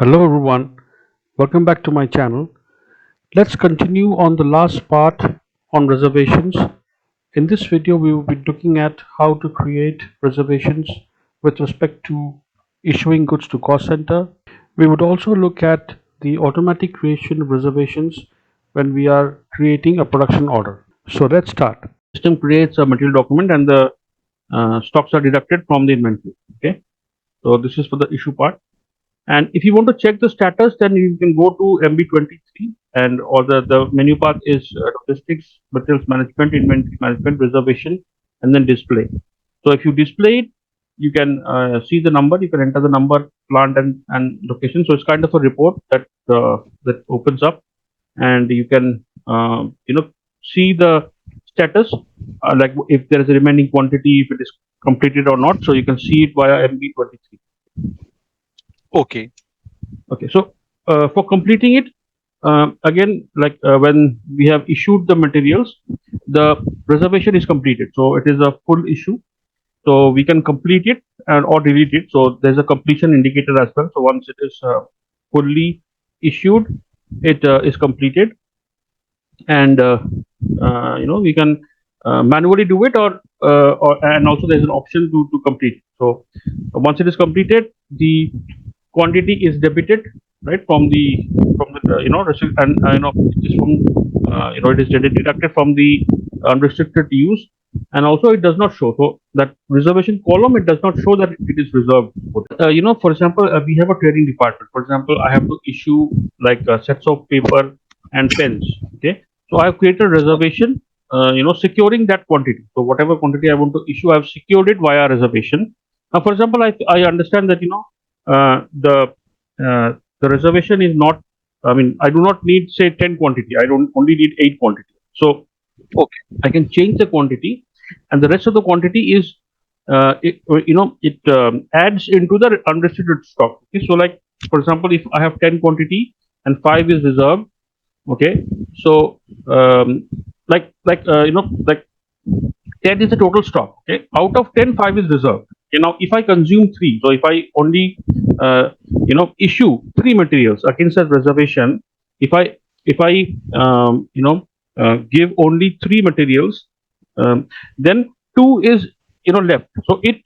Hello everyone, welcome back to my channel. Let's continue on the last part on reservations. In this video, we will be looking at how to create reservations with respect to issuing goods to cost center. We would also look at the automatic creation of reservations when we are creating a production order. So let's start. System creates a material document and the stocks are deducted from the inventory. Okay, so this is for the issue part. And if you want to check the status, then you can go to MB23 and or the menu path is logistics, materials management, inventory management, reservation, and then display. So if you display it, you can see the number, you can enter the number, plant and location. So it's kind of a report that opens up and you can see the status, like if there is a remaining quantity, if it is completed or not. So you can see it via MB23. Okay. Okay, so for completing it, again, like when we have issued the materials, the reservation is completed. So it is a full issue. So we can complete it and or delete it. So there's a completion indicator as well. So once it is fully issued, it is completed, and we can manually do it, or and also there's an option to complete it. So once it is completed, the quantity is debited right from the and it is from it is deducted from the unrestricted use, and also it does not show, so that reservation column, it does not show that it is reserved. For example, we have a trading department. For example, I have to issue like sets of paper and pens. Okay, so I have created a reservation, securing that quantity. So whatever quantity I want to issue, I have secured it via reservation. Now, for example, I understand that the reservation is not. I mean, I do not need say 10 quantity. I don't only need 8 quantity. So Okay. I can change the quantity, and the rest of the quantity is it adds into the unrestricted stock. Okay, so like for example, if I have 10 quantity and 5 is reserved. Okay, so like 10 is the total stock. Okay, out of 10, 5 is reserved. Okay, now if I consume 3, so if I only issue 3 materials against that reservation, if I give only 3 materials, then 2 is left. So it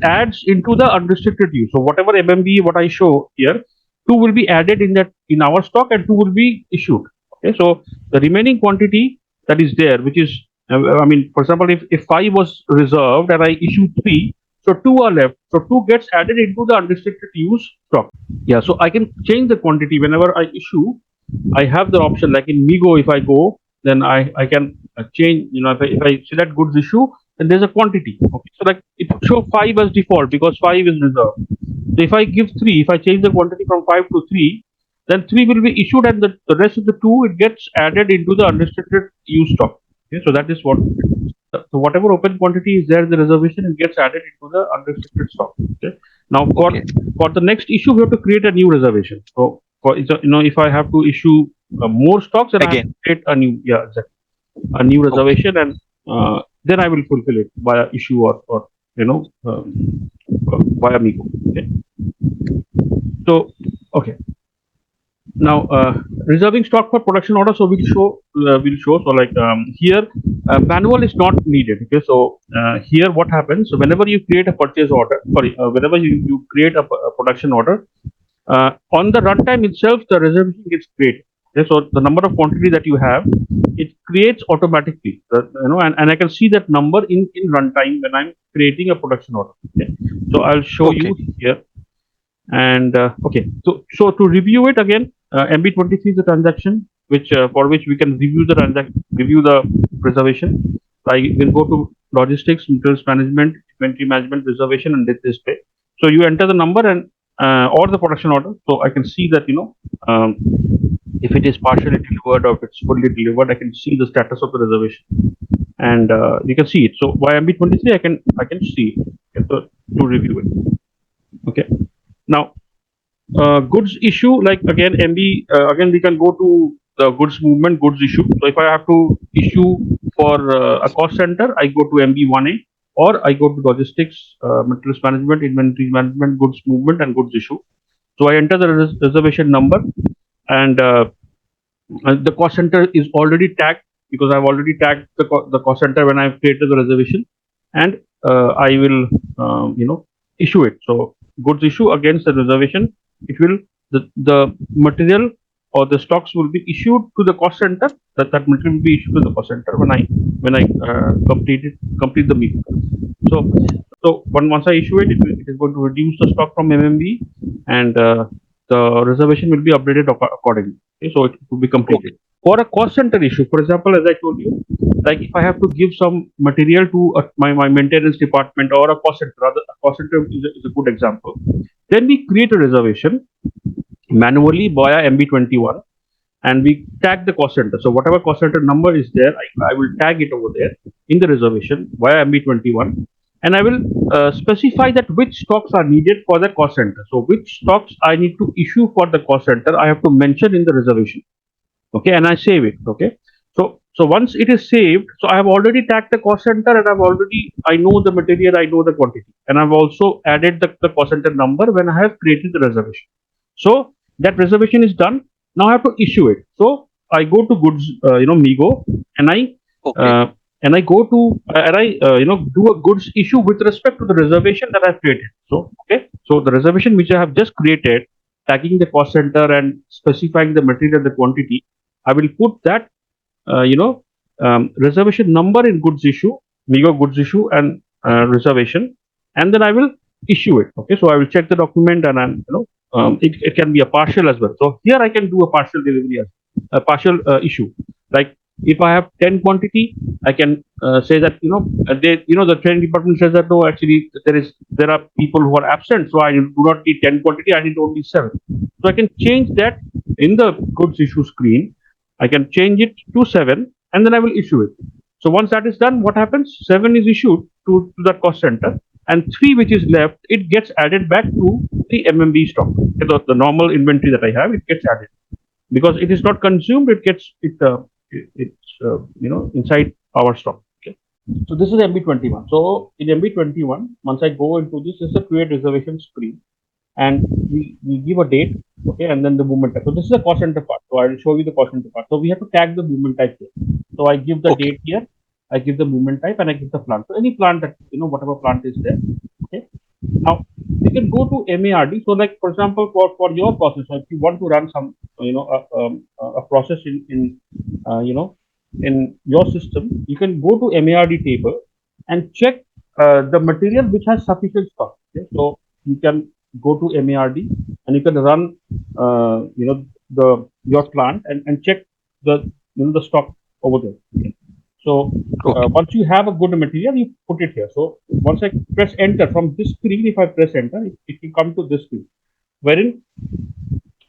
adds into the unrestricted use. So whatever MMB what I show here, 2 will be added in our stock and 2 will be issued. Okay, so the remaining quantity that is there, which is I mean, for example, if 5 was reserved and I issue 3, so 2 are left. So 2 gets added into the unrestricted use stock. Yeah, so I can change the quantity whenever I issue. I have the option, like in Migo, if I go, then I can change, if I select goods issue, then there's a quantity. Okay, so like it would show 5 as default because 5 is reserved. So if I give 3, if I change the quantity from 5 to 3, then 3 will be issued and the rest of the 2, it gets added into the unrestricted use stock. Okay, so that is what. So whatever open quantity is there in the reservation, it gets added into the unrestricted stock. Okay. Now Okay. for the next issue, we have to create a new reservation. So for if I have to issue more stocks, then I have to Again. create a new a new Okay. reservation, and then I will fulfill it via issue or via Migo. Okay. So okay. Now reserving stock for production order, so we'll show so like here manual is not needed. Okay, so here what happens, so whenever you create a purchase order, sorry, whenever you create a production order, on the runtime itself the reservation gets created. Okay, so the number of quantity that you have, it creates automatically, and I can see that number in runtime when I'm creating a production order. Okay, so I'll show Okay. you here. And okay, so to review it again, MB23 is the transaction which for which we can review the reservation. I can go to logistics, materials management, inventory management, reservation, and display. So you enter the number and or the production order. So I can see that if it is partially delivered or if it's fully delivered, I can see the status of the reservation, and you can see it. So by MB23, I can see it. Okay, so to review it. Okay. Now, goods issue, like again MB, again we can go to the goods movement, goods issue. So if I have to issue for a cost center, I go to MB1A, or I go to logistics, materials management, inventory management, goods movement, and goods issue. So I enter the reservation number, and the cost center is already tagged because I've already tagged the cost center when I've created the reservation, and I will issue it. So goods issue against the reservation. It will the material or the stocks will be issued to the cost center. That material will be issued to the cost center when I complete the meeting. So once I issue it, it is going to reduce the stock from MMB, and the reservation will be updated accordingly. Okay, so it will be Okay. completed. For a cost center issue, for example, as I told you, like if I have to give some material to my maintenance department or a cost center, rather a cost center is a good example. Then we create a reservation manually via MB21, and we tag the cost center. So whatever cost center number is there, I will tag it over there in the reservation via MB21, and I will specify that which stocks are needed for the cost center. So which stocks I need to issue for the cost center, I have to mention in the reservation. Okay, and I save it. Okay, so once it is saved, so I have already tagged the cost center, and I know the material, I know the quantity, and I've also added the cost center number when I have created the reservation. So that reservation is done. Now I have to issue it. So I go to goods, Migo, and I Okay. uh, go to and I do a goods issue with respect to the reservation that I've created. So okay, so the reservation which I have just created, tagging the cost center and specifying the material, the quantity, I will put that reservation number in goods issue, Migo goods issue, and reservation, and then I will issue it. Okay, so I will check the document, and it can be a partial as well. So here I can do a partial delivery as a partial issue. Like if I have 10 quantity, I can say that the training department says that no, actually there are people who are absent, so I do not need 10 quantity, I need only 7. So I can change that in the goods issue screen. I can change it to 7, and then I will issue it. So once that is done, what happens? 7 is issued to that cost center, and 3 which is left, it gets added back to the MMB stock. The normal inventory that I have, it gets added because it is not consumed. It's inside our stock. Okay. So this is MB21. So in MB21, once I go into this is a create reservation screen, and we give a date, okay, and then the movement type. So this is the cost center part. So I will show you the cost center part. So we have to tag the movement type here. So I give the Okay. date here, I give the movement type, and I give the plant. So any plant that whatever plant is there. Okay. Now we can go to MARD. So like for example, for your process, if you want to run some a process in your system, you can go to MARD table and check the material which has sufficient stock. Okay? So you can go to MARD, and you can run the your plant, and check the stock over there. Okay? So Okay. once you have a good material, you put it here. So once I press enter from this screen, if I press enter, it will come to this screen, wherein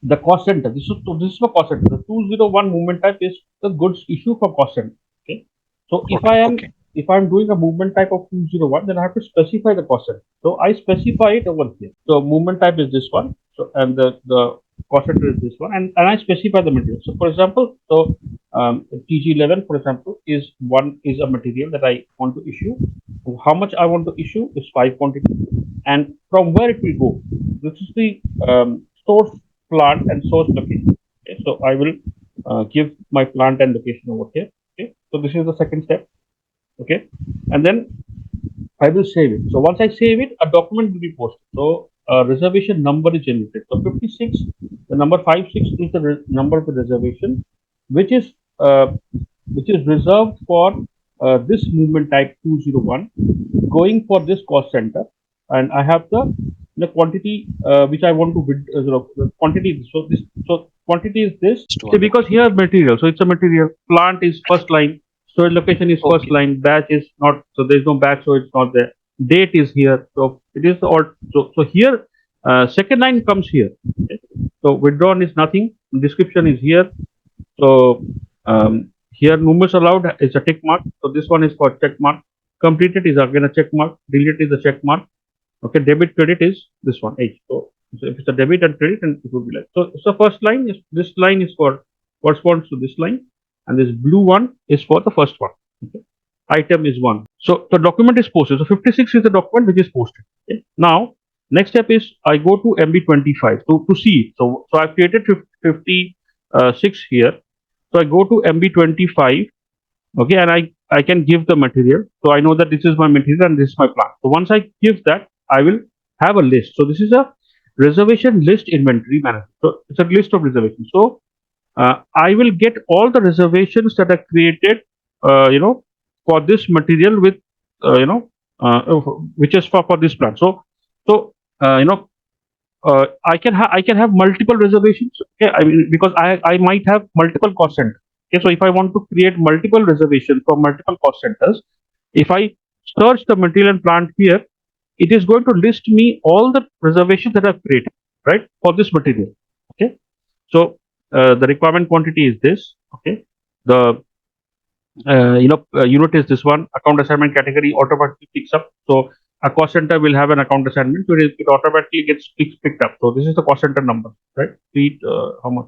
the cost center. This is for cost center. The 201 movement type is the goods issue for cost center. Okay. So Okay. Okay. if I'm doing a movement type of 201, then I have to specify the cost center. So I specify it over here. So movement type is this one. So and the cost center is this one, and I specify the material. So for example, TG11, for example, is a material that I want to issue. How much I want to issue is 5 quantity, and from where it will go. This is the source plant and source location. Okay, so I will give my plant and location over here. Okay, so this is the second step. Okay, and then I will save it. So once I save it, a document will be posted. So reservation number is generated. So 56, the number 56 is the number of the reservation, which is uh, reserved for this movement type 201, going for this cost center, and I have the quantity which I want to the quantity. So quantity is this. Just See, one. because here material, so it's a material. Plant is first line. Storage location is first Okay. line. Batch is not. So there is no batch, so it's not there. Date is here. So it is all. So here, second line comes here. Okay. So withdrawn is nothing. Description is here. So here numbers allowed is a tick mark. So this one is for check mark. Completed is again a check mark. Deleted is a check mark. Okay, debit credit is this one H. So if it's a debit and credit, and it would be like so. First line is this line is for corresponds to this line, and this blue one is for the first one. Okay. Item is one. So the document is posted. So 56 is the document which is posted. Okay. Now Next step is I go to MB25 to see it. So I've created 56 here. So I go to MB25, okay, and I can give the material. So I know that this is my material and this is my plant. So once I give that, I will have a list. So this is a reservation list inventory management. So it's a list of reservations. So I will get all the reservations that are created, for this material with, you know, which is for this plant. So uh, you know, I can have multiple reservations. Okay, I mean, because I might have multiple cost centers. Okay, so if I want to create multiple reservations for multiple cost centers, if I search the material and plant here, it is going to list me all the reservations that I've created, right, for this material. Okay, so the requirement quantity is this. Okay, the unit is this one. Account assignment category automatically picks up. So a cost center will have an account assignment, so it automatically gets picked up. So this is the cost center number, right? How much?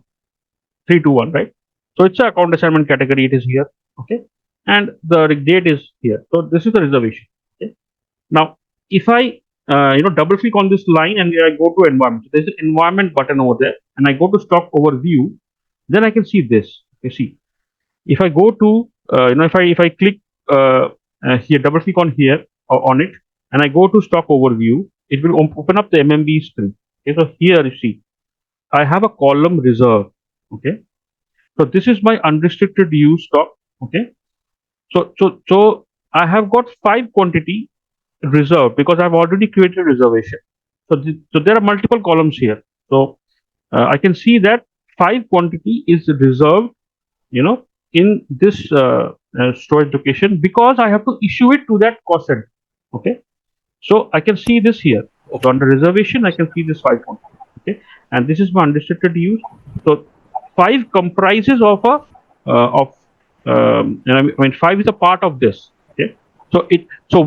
321, right? So it's a account assignment category. It is here, okay, and the date is here. So this is the reservation. Okay. Now, if I double click on this line and I go to environment, so there's an environment button over there, and I go to stock overview, then I can see this. You see, if I go to if I click here, double click on here on it, and I go to stock overview, it will open up the MMB screen. Okay, so here you see I have a column reserve. Okay, so this is my unrestricted use stock. Okay, so I have got 5 quantity reserved because I've already created a reservation. So there are multiple columns here. So I can see that 5 quantity is reserved, in this storage location because I have to issue it to that cost center. Okay, so I can see this here. So under reservation, I can see this 5 quantity. Okay, and this is my unrestricted use. So 5 comprises of a of and I mean 5 is a part of this. Okay, so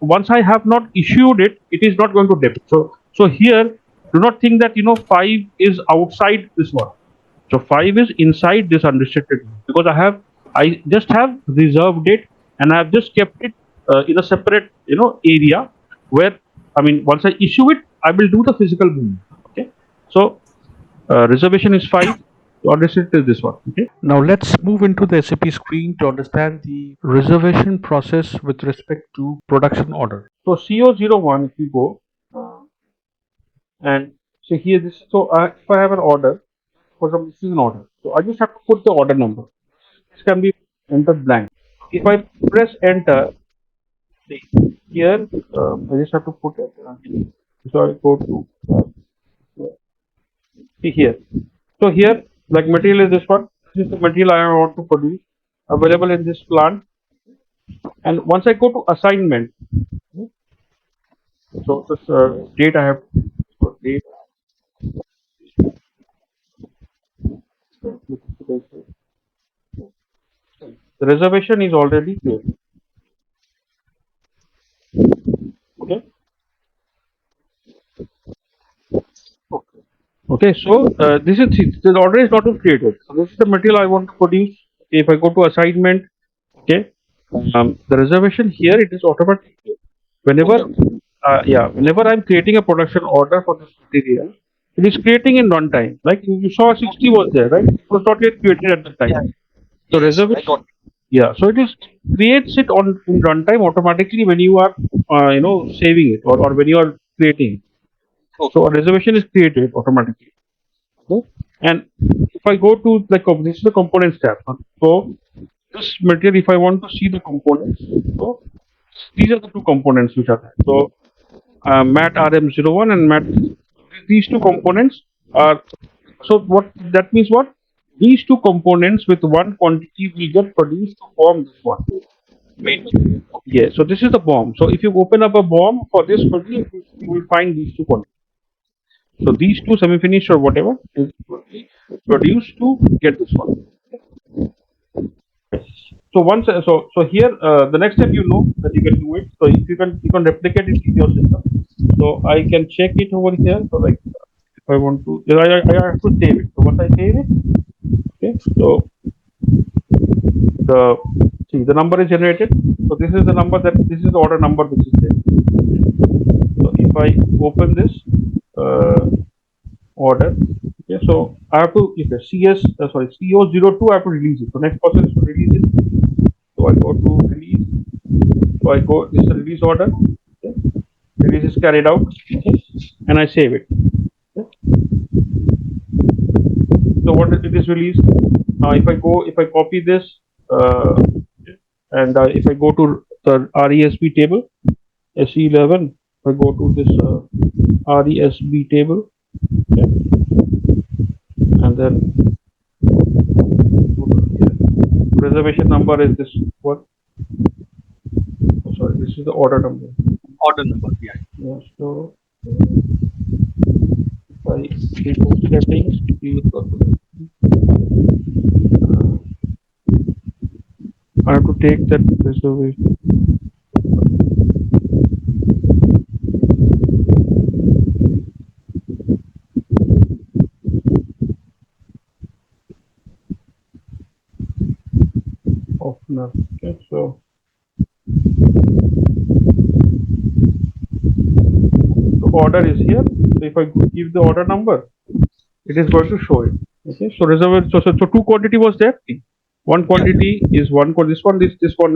once I have not issued it, it is not going to debit. So here, do not think that 5 is outside this one. So 5 is inside this unrestricted because I just have reserved it and I have just kept it in a separate area where, I mean, once I issue it, I will do the physical movement. Okay, so reservation is 5. So unrestricted is this one. Okay. Now let's move into the SAP screen to understand the reservation process with respect to production order. So CO01, if you go and so here this, so if I have an order, for example, this is an order. So I just have to put the order number. This can be entered blank. If I press enter, see here, I just have to put it. So I go to see here. So here, like material is this one. This is the material I want to produce, available in this plant. And once I go to assignment, so this date I have, so date, the reservation is already there. Okay. Okay, so this order is not created. So this is the material I want to produce. If I go to assignment, okay, the reservation here it is automatically. Whenever, whenever I'm creating a production order for this material, it is creating in runtime. Like you saw, 60 was there, right? It was not yet created at the time. So reservation, yeah. So it is creates it on in runtime automatically when you are, saving it or when you are creating. So a reservation is created automatically. Okay? And if I go to this is the components tab. So this material, if I want to see the components, so these are the 2 components which are there. So mat RM01 and mat, these 2 components are, so what that means, what these 2 components with one quantity will get produced to form this one. Yeah, so this is the bomb. So if you open up a bomb for this material, you will find these 2 quantities. So these 2 semi-finished or whatever is produced to get this one. So once, so here the next step, that you can do it. So if you can replicate it in your system. So I can check it over here. So like if I want to, I have to save it. So once I save it, okay. So the the number is generated. So this is the number, that this is the order number which is there. So if I open this order, okay, so I have to, if CS, sorry, CO02, I have to release it. So next process is to release it. So I go to release. So I go, this is the release order. Okay. Release is carried out, okay, and I save it. Okay. So what it is released. Now if I copy this, uh, and if I go to the RESB table, SE11, if I go to this RESB table, okay, and then reservation number is this one. Oh, sorry, this is the order number. Order number. Yeah. Yeah, so if I go settings, please go to that. I have to take that reservation. Opener. Okay, so the order is here. So if I give the order number, it is going to show it. Okay, so reserve. So two quantity was there. One quantity is one. This one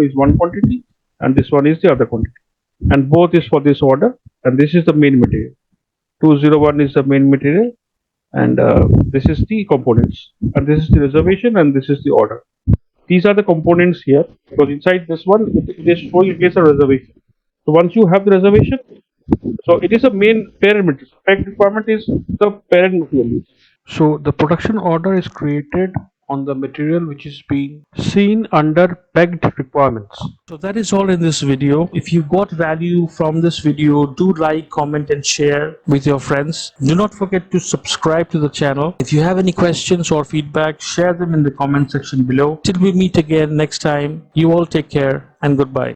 is one quantity, and this one is the other quantity, and both is for this order, and this is the main material. 201 is the main material, and this is the components, and this is the reservation, and this is the order. These are the components here, because inside this one it is showing it is a reservation. So once you have the reservation, so it is a main parent material. Spec requirement is the parent material. So the production order is created on the material which is being seen under pegged requirements. So that is all in this video. If you got value from this video, do like, comment and share with your friends. Do not forget to subscribe to the channel. If you have any questions or feedback, share them in the comment section below. Till we meet again next time, you all take care and goodbye.